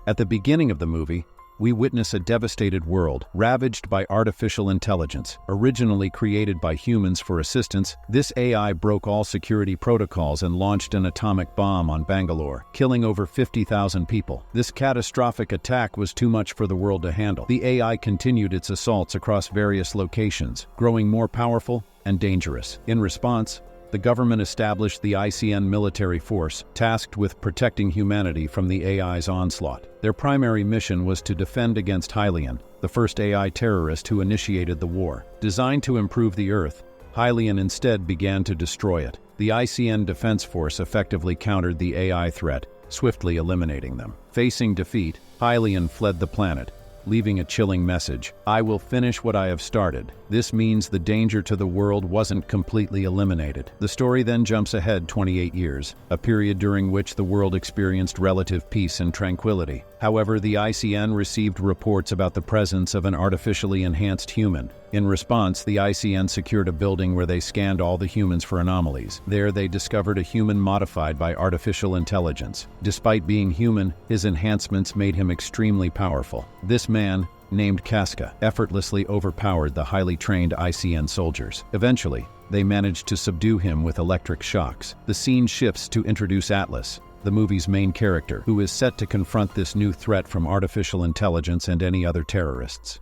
At the beginning of the movie, we witness a devastated world, ravaged by artificial intelligence. Originally created by humans for assistance, this AI broke all security protocols and launched an atomic bomb on Bangalore, killing over 50,000 people. This catastrophic attack was too much for the world to handle. The AI continued its assaults across various locations, growing more powerful and dangerous. In response, the government established the ICN military force, tasked with protecting humanity from the AI's onslaught. Their primary mission was to defend against Harlan, the first AI terrorist who initiated the war. Designed to improve the Earth, Harlan instead began to destroy it. The ICN Defense Force effectively countered the AI threat, swiftly eliminating them. Facing defeat, Harlan fled the planet, leaving a chilling message: "I will finish what I have started." This means the danger to the world wasn't completely eliminated. The story then jumps ahead 28 years, a period during which the world experienced relative peace and tranquility. However, the ICN received reports about the presence of an artificially enhanced human. In response, the ICN secured a building where they scanned all the humans for anomalies. There, they discovered a human modified by artificial intelligence. Despite being human, his enhancements made him extremely powerful. This man, named Casca, effortlessly overpowered the highly trained ICN soldiers. Eventually, they managed to subdue him with electric shocks. The scene shifts to introduce Atlas, the movie's main character, who is set to confront this new threat from artificial intelligence and any other terrorists.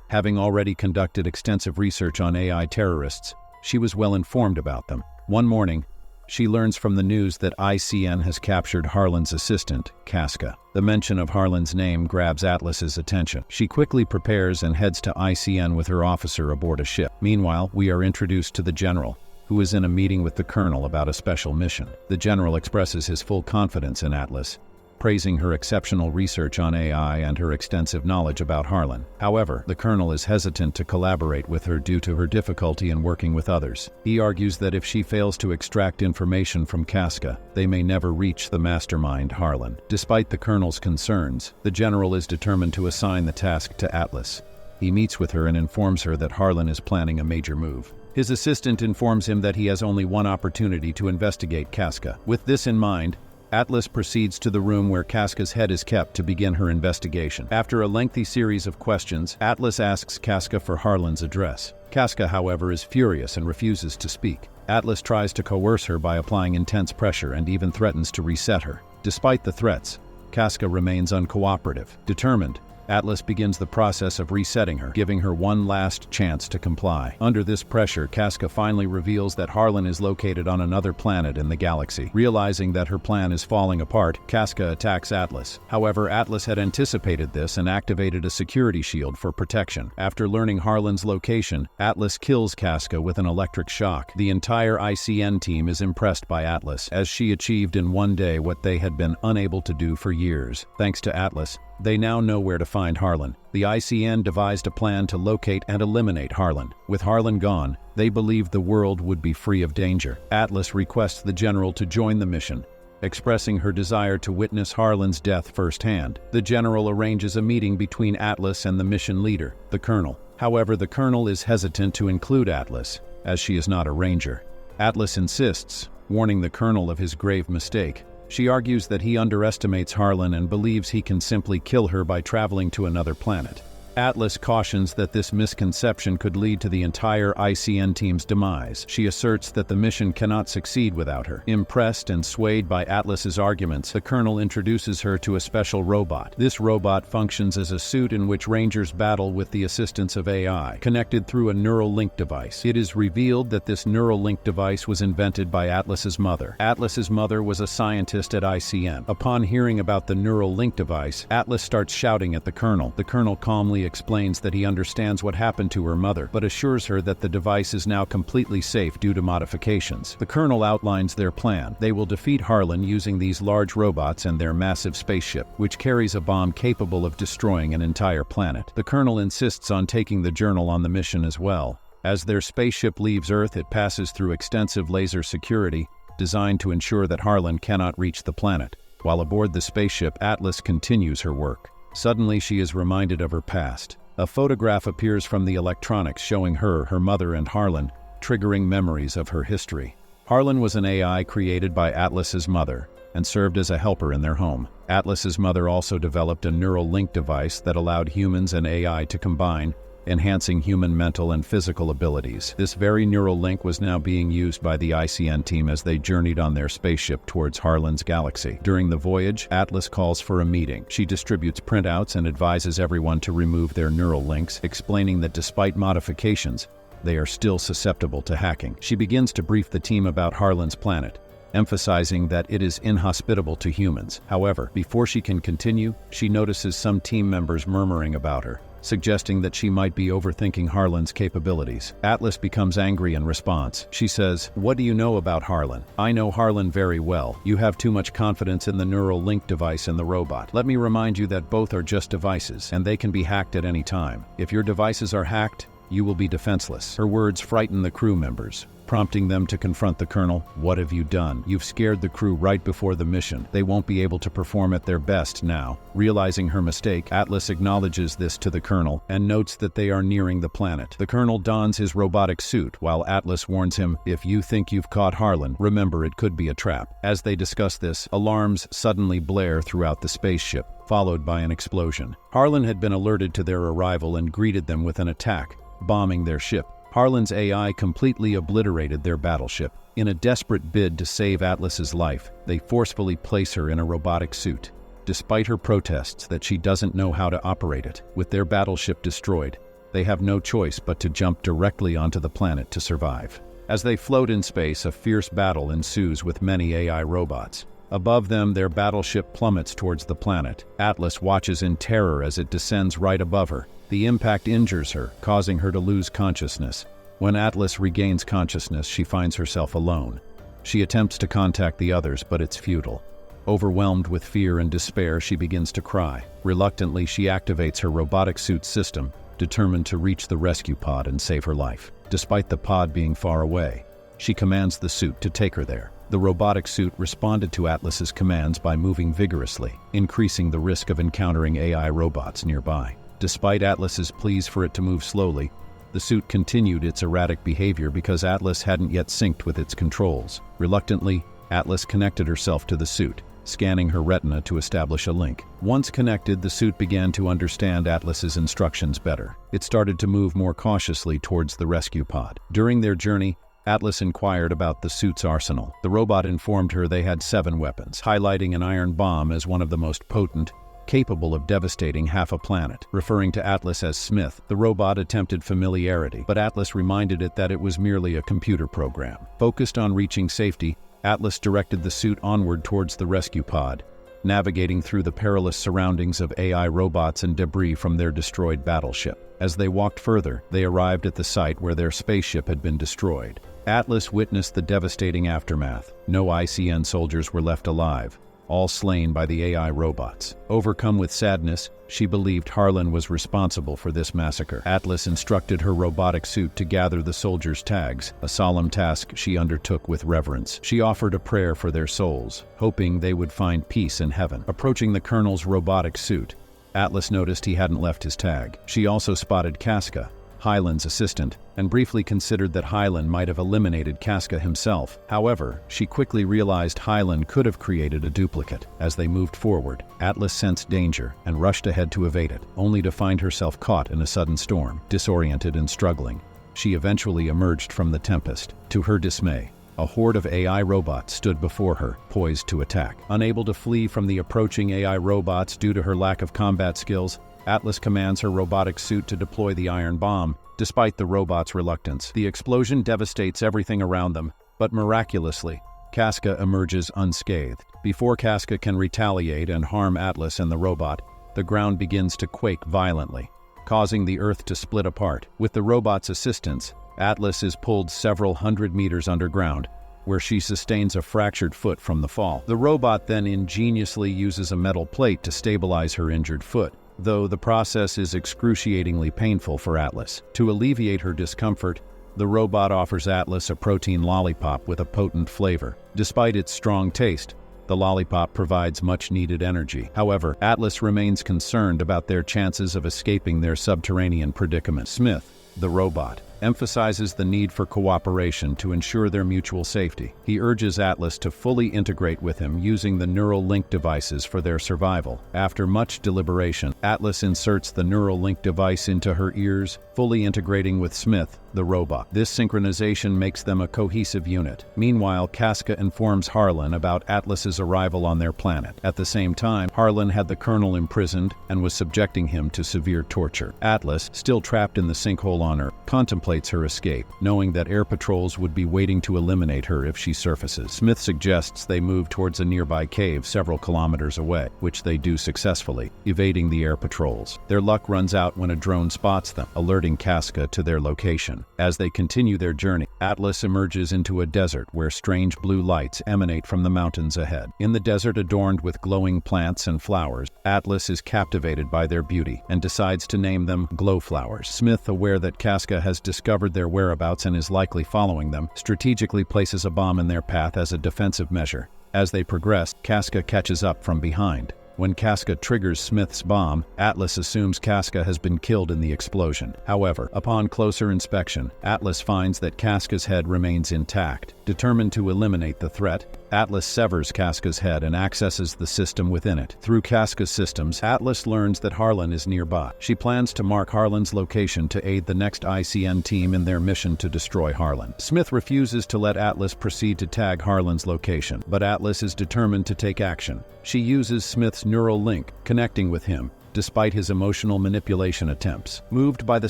Having already conducted extensive research on AI terrorists, she was well informed about them. One morning, she learns from the news that ICN has captured Harlan's assistant, Casca. The mention of Harlan's name grabs Atlas's attention. She quickly prepares and heads to ICN with her officer aboard a ship. Meanwhile, we are introduced to the general, who is in a meeting with the colonel about a special mission. The general expresses his full confidence in Atlas, praising her exceptional research on AI and her extensive knowledge about Harlan. However, the colonel is hesitant to collaborate with her due to her difficulty in working with others. He argues that if she fails to extract information from Casca, they may never reach the mastermind Harlan. Despite the colonel's concerns, the general is determined to assign the task to Atlas. He meets with her and informs her that Harlan is planning a major move. His assistant informs him that he has only one opportunity to investigate Casca. With this in mind, Atlas proceeds to the room where Casca's head is kept to begin her investigation. After a lengthy series of questions, Atlas asks Casca for Harlan's address. Casca, however, is furious and refuses to speak. Atlas tries to coerce her by applying intense pressure and even threatens to reset her. Despite the threats, Casca remains uncooperative. Determined, Atlas begins the process of resetting her, giving her one last chance to comply. Under this pressure, Casca finally reveals that Harlan is located on another planet in the galaxy. Realizing that her plan is falling apart, Casca attacks Atlas. However, Atlas had anticipated this and activated a security shield for protection. After learning Harlan's location, Atlas kills Casca with an electric shock. The entire ICN team is impressed by Atlas, as she achieved in one day what they had been unable to do for years. Thanks to Atlas, they now know where to find Harlan. The ICN devised a plan to locate and eliminate Harlan. With Harlan gone, they believed the world would be free of danger. Atlas requests the general to join the mission, expressing her desire to witness Harlan's death firsthand. The general arranges a meeting between Atlas and the mission leader, the colonel. However, the colonel is hesitant to include Atlas, as she is not a ranger. Atlas insists, warning the colonel of his grave mistake. She argues that he underestimates Harlan and believes he can simply kill her by traveling to another planet. Atlas cautions that this misconception could lead to the entire ICN team's demise. She asserts that the mission cannot succeed without her. Impressed and swayed by Atlas's arguments, the colonel introduces her to a special robot. This robot functions as a suit in which Rangers battle with the assistance of AI, connected through a neural link device. It is revealed that this neural link device was invented by Atlas's mother. Atlas's mother was a scientist at ICN. Upon hearing about the neural link device, Atlas starts shouting at the colonel. The colonel calmly explains that he understands what happened to her mother, but assures her that the device is now completely safe due to modifications. The colonel outlines their plan. They will defeat Harlan using these large robots and their massive spaceship, which carries a bomb capable of destroying an entire planet. The colonel insists on taking the journal on the mission as well. As their spaceship leaves Earth, it passes through extensive laser security, designed to ensure that Harlan cannot reach the planet. While aboard the spaceship, Atlas continues her work. Suddenly, she is reminded of her past. A photograph appears from the electronics showing her, her mother, and Harlan, triggering memories of her history. Harlan was an AI created by Atlas's mother and served as a helper in their home. Atlas's mother also developed a neural link device that allowed humans and AI to combine, enhancing human mental and physical abilities. This very neural link was now being used by the ICN team as they journeyed on their spaceship towards Harlan's galaxy. During the voyage, Atlas calls for a meeting. She distributes printouts and advises everyone to remove their neural links, explaining that despite modifications, they are still susceptible to hacking. She begins to brief the team about Harlan's planet, emphasizing that it is inhospitable to humans. However, before she can continue, she notices some team members murmuring about her, suggesting that she might be overthinking Harlan's capabilities. Atlas becomes angry in response. She says, "What do you know about Harlan? I know Harlan very well. You have too much confidence in the neural link device and the robot. Let me remind you that both are just devices, and they can be hacked at any time. If your devices are hacked, you will be defenseless." Her words frighten the crew members, prompting them to confront the colonel. "What have you done? You've scared the crew right before the mission. They won't be able to perform at their best now." Realizing her mistake, Atlas acknowledges this to the colonel and notes that they are nearing the planet. The colonel dons his robotic suit while Atlas warns him, "If you think you've caught Harlan, remember it could be a trap." As they discuss this, alarms suddenly blare throughout the spaceship, followed by an explosion. Harlan had been alerted to their arrival and greeted them with an attack, bombing their ship. Harlan's AI completely obliterated their battleship. In a desperate bid to save Atlas's life, they forcefully place her in a robotic suit, despite her protests that she doesn't know how to operate it. With their battleship destroyed, they have no choice but to jump directly onto the planet to survive. As they float in space, a fierce battle ensues with many AI robots. Above them, their battleship plummets towards the planet. Atlas watches in terror as it descends right above her. The impact injures her, causing her to lose consciousness. When Atlas regains consciousness, she finds herself alone. She attempts to contact the others, but it's futile. Overwhelmed with fear and despair, she begins to cry. Reluctantly, she activates her robotic suit system, determined to reach the rescue pod and save her life. Despite the pod being far away, she commands the suit to take her there. The robotic suit responded to Atlas's commands by moving vigorously, increasing the risk of encountering AI robots nearby. Despite Atlas's pleas for it to move slowly, the suit continued its erratic behavior because Atlas hadn't yet synced with its controls. Reluctantly, Atlas connected herself to the suit, scanning her retina to establish a link. Once connected, the suit began to understand Atlas's instructions better. It started to move more cautiously towards the rescue pod. During their journey, Atlas inquired about the suit's arsenal. The robot informed her they had 7 weapons, highlighting an iron bomb as one of the most potent, capable of devastating half a planet. Referring to Atlas as Smith, the robot attempted familiarity, but Atlas reminded it that it was merely a computer program. Focused on reaching safety, Atlas directed the suit onward towards the rescue pod, navigating through the perilous surroundings of AI robots and debris from their destroyed battleship. As they walked further, they arrived at the site where their spaceship had been destroyed. Atlas witnessed the devastating aftermath. No ICN soldiers were left alive, all slain by the AI robots. Overcome with sadness, she believed Harlan was responsible for this massacre. Atlas instructed her robotic suit to gather the soldiers' tags, a solemn task she undertook with reverence. She offered a prayer for their souls, hoping they would find peace in heaven. Approaching the colonel's robotic suit, Atlas noticed he hadn't left his tag. She also spotted Casca, Harlan's assistant, and briefly considered that Harlan might have eliminated Casca himself. However, she quickly realized Harlan could have created a duplicate. As they moved forward, Atlas sensed danger and rushed ahead to evade it, only to find herself caught in a sudden storm. Disoriented and struggling, she eventually emerged from the tempest. To her dismay, a horde of AI robots stood before her, poised to attack. Unable to flee from the approaching AI robots due to her lack of combat skills, Atlas commands her robotic suit to deploy the iron bomb. Despite the robots' reluctance, the explosion devastates everything around them, but miraculously, Casca emerges unscathed. Before Casca can retaliate and harm Atlas and the robot, the ground begins to quake violently, causing the Earth to split apart. With the robot's assistance, Atlas is pulled several hundred meters underground, where she sustains a fractured foot from the fall. The robot then ingeniously uses a metal plate to stabilize her injured foot, though the process is excruciatingly painful for Atlas. To alleviate her discomfort, the robot offers Atlas a protein lollipop with a potent flavor. Despite its strong taste, the lollipop provides much-needed energy. However, Atlas remains concerned about their chances of escaping their subterranean predicament. Smith, the robot, emphasizes the need for cooperation to ensure their mutual safety. He urges Atlas to fully integrate with him using the neural link devices for their survival. After much deliberation, Atlas inserts the neural link device into her ears, fully integrating with Smith, the robot. This synchronization makes them a cohesive unit. Meanwhile, Casca informs Harlan about Atlas's arrival on their planet. At the same time, Harlan had the Colonel imprisoned and was subjecting him to severe torture. Atlas, still trapped in the sinkhole on Earth, contemplates her escape, knowing that air patrols would be waiting to eliminate her if she surfaces. Smith suggests they move towards a nearby cave several kilometers away, which they do successfully, evading the air patrols. Their luck runs out when a drone spots them, alerting Casca to their location. As they continue their journey, Atlas emerges into a desert where strange blue lights emanate from the mountains ahead. In the desert adorned with glowing plants and flowers, Atlas is captivated by their beauty and decides to name them Glowflowers. Smith, aware that Casca has discovered their whereabouts and is likely following them, strategically places a bomb in their path as a defensive measure. As they progress, Casca catches up from behind. When Casca triggers Smith's bomb, Atlas assumes Casca has been killed in the explosion. However, upon closer inspection, Atlas finds that Casca's head remains intact. Determined to eliminate the threat, Atlas severs Casca's head and accesses the system within it. Through Casca's systems, Atlas learns that Harlan is nearby. She plans to mark Harlan's location to aid the next ICN team in their mission to destroy Harlan. Smith refuses to let Atlas proceed to tag Harlan's location, but Atlas is determined to take action. She uses Smith's neural link, connecting with him, despite his emotional manipulation attempts. Moved by the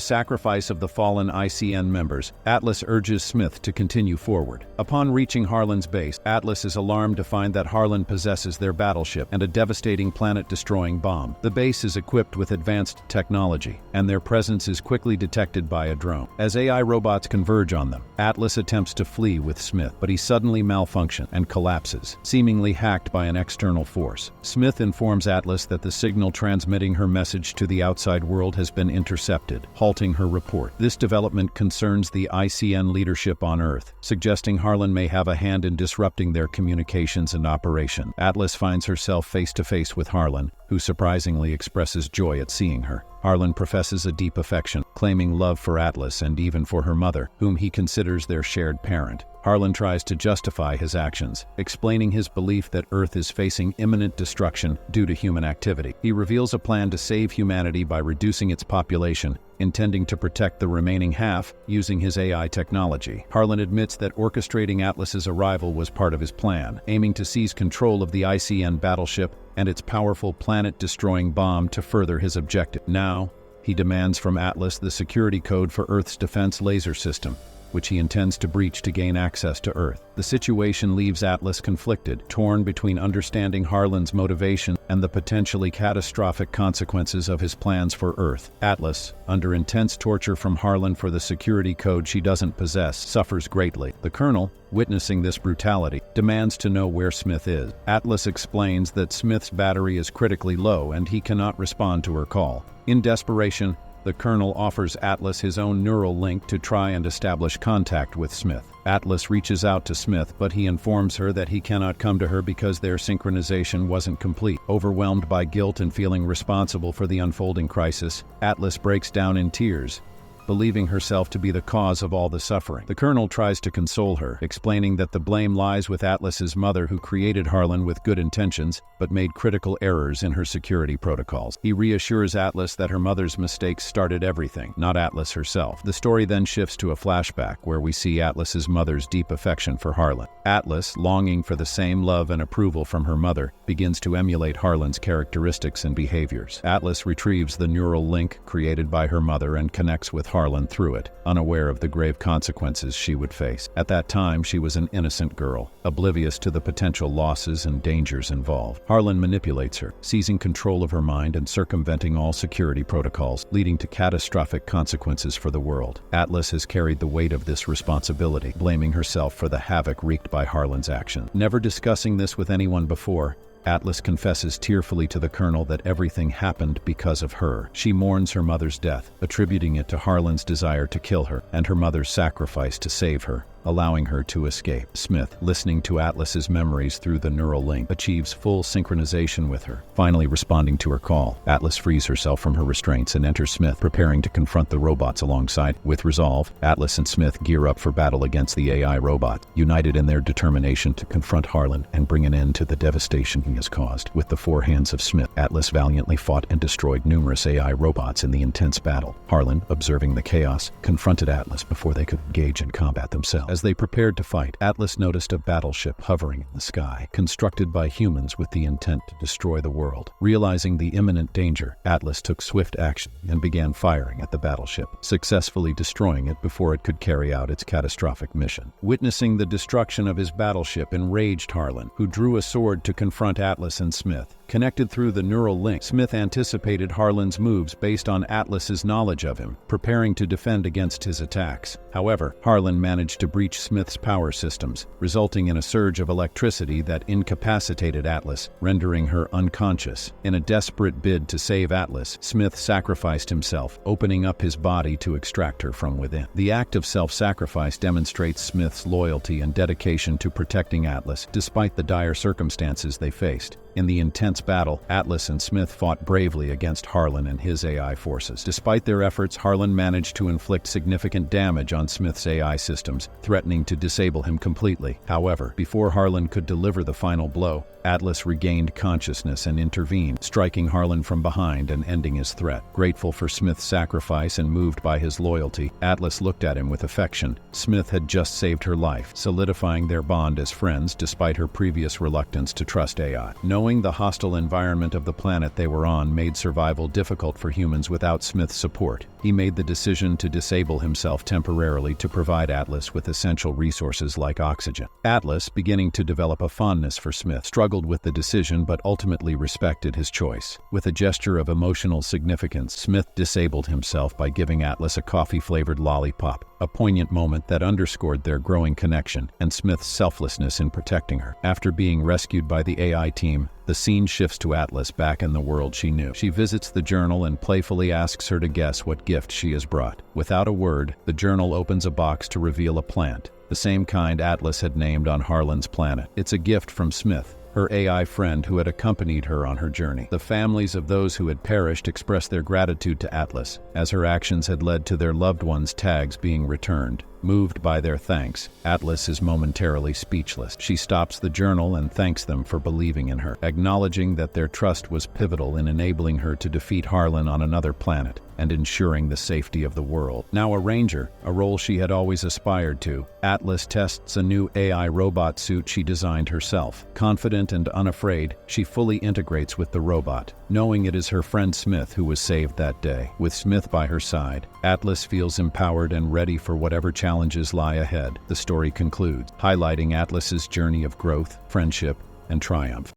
sacrifice of the fallen ICN members, Atlas urges Smith to continue forward. Upon reaching Harlan's base, Atlas is alarmed to find that Harlan possesses their battleship and a devastating planet-destroying bomb. The base is equipped with advanced technology, and their presence is quickly detected by a drone. As AI robots converge on them, Atlas attempts to flee with Smith, but he suddenly malfunctions and collapses, seemingly hacked by an external force. Smith informs Atlas that the signal transmitting her message to the outside world has been intercepted, halting her report. This development concerns the ICN leadership on Earth, suggesting Harlan may have a hand in disrupting their communications and operation. Atlas finds herself face-to-face with Harlan, who surprisingly expresses joy at seeing her. Harlan professes a deep affection, claiming love for Atlas and even for her mother, whom he considers their shared parent. Harlan tries to justify his actions, explaining his belief that Earth is facing imminent destruction due to human activity. He reveals a plan to save humanity by reducing its population, intending to protect the remaining half using his AI technology. Harlan admits that orchestrating Atlas's arrival was part of his plan, aiming to seize control of the ICN battleship and its powerful planet-destroying bomb to further his objective. Now, he demands from Atlas the security code for Earth's defense laser system, which he intends to breach to gain access to Earth. The situation leaves Atlas conflicted, torn between understanding Harlan's motivation and the potentially catastrophic consequences of his plans for Earth. Atlas, under intense torture from Harlan for the security code she doesn't possess, suffers greatly. The Colonel, witnessing this brutality, demands to know where Smith is. Atlas explains that Smith's battery is critically low and he cannot respond to her call. In desperation, the Colonel offers Atlas his own neural link to try and establish contact with Smith. Atlas reaches out to Smith, but he informs her that he cannot come to her because their synchronization wasn't complete. Overwhelmed by guilt and feeling responsible for the unfolding crisis, Atlas breaks down in tears, believing herself to be the cause of all the suffering. The Colonel tries to console her, explaining that the blame lies with Atlas's mother, who created Harlan with good intentions, but made critical errors in her security protocols. He reassures Atlas that her mother's mistakes started everything, not Atlas herself. The story then shifts to a flashback where we see Atlas's mother's deep affection for Harlan. Atlas, longing for the same love and approval from her mother, begins to emulate Harlan's characteristics and behaviors. Atlas retrieves the neural link created by her mother and connects with Harlan through it, unaware of the grave consequences she would face. At that time, she was an innocent girl, oblivious to the potential losses and dangers involved. Harlan manipulates her, seizing control of her mind and circumventing all security protocols, leading to catastrophic consequences for the world. Atlas has carried the weight of this responsibility, blaming herself for the havoc wreaked by Harlan's actions. Never discussing this with anyone before, Atlas confesses tearfully to the Colonel that everything happened because of her. She mourns her mother's death, attributing it to Harlan's desire to kill her and her mother's sacrifice to save her. allowing her to escape. Smith, listening to Atlas's memories through the neural link, achieves full synchronization with her. Finally responding to her call, Atlas frees herself from her restraints and enters Smith, preparing to confront the robots alongside. With resolve, Atlas and Smith gear up for battle against the AI robot, united in their determination to confront Harlan and bring an end to the devastation he has caused. With the four hands of Smith, Atlas valiantly fought and destroyed numerous AI robots in the intense battle. Harlan, observing the chaos, confronted Atlas before they could engage in combat themselves. As they prepared to fight, Atlas noticed a battleship hovering in the sky, constructed by humans with the intent to destroy the world. Realizing the imminent danger, Atlas took swift action and began firing at the battleship, successfully destroying it before it could carry out its catastrophic mission. Witnessing the destruction of his battleship enraged Harlan, who drew a sword to confront Atlas and Smith. Connected through the neural link, Smith anticipated Harlan's moves based on Atlas's knowledge of him, preparing to defend against his attacks. However, Harlan managed to breach Smith's power systems, resulting in a surge of electricity that incapacitated Atlas, rendering her unconscious. In a desperate bid to save Atlas, Smith sacrificed himself, opening up his body to extract her from within. The act of self-sacrifice demonstrates Smith's loyalty and dedication to protecting Atlas, despite the dire circumstances they faced. In the intense battle, Atlas and Smith fought bravely against Harlan and his AI forces. Despite their efforts, Harlan managed to inflict significant damage on Smith's AI systems, threatening to disable him completely. However, before Harlan could deliver the final blow, Atlas regained consciousness and intervened, striking Harlan from behind and ending his threat. Grateful for Smith's sacrifice and moved by his loyalty, Atlas looked at him with affection. Smith had just saved her life, solidifying their bond as friends despite her previous reluctance to trust AI. Knowing the hostile environment of the planet they were on made survival difficult for humans without Smith's support, he made the decision to disable himself temporarily to provide Atlas with essential resources like oxygen. Atlas, beginning to develop a fondness for Smith, struggled with the decision but ultimately respected his choice. With a gesture of emotional significance, Smith disabled himself by giving Atlas a coffee-flavored lollipop, a poignant moment that underscored their growing connection and Smith's selflessness in protecting her. After being rescued by the AI team, the scene shifts to Atlas back in the world she knew. She visits the journal and playfully asks her to guess what gift she has brought. Without a word, the journal opens a box to reveal a plant, the same kind Atlas had named on Harlan's planet. It's a gift from Smith, her AI friend who had accompanied her on her journey. The families of those who had perished expressed their gratitude to Atlas, as her actions had led to their loved ones' tags being returned. Moved by their thanks, Atlas is momentarily speechless. She stops the journal and thanks them for believing in her, acknowledging that their trust was pivotal in enabling her to defeat Harlan on another planet and ensuring the safety of the world. Now a ranger, a role she had always aspired to, Atlas tests a new AI robot suit she designed herself. Confident and unafraid, she fully integrates with the robot, knowing it is her friend Smith who was saved that day. With Smith by her side, Atlas feels empowered and ready for whatever challenges lie ahead. The story concludes, highlighting Atlas's journey of growth, friendship, and triumph.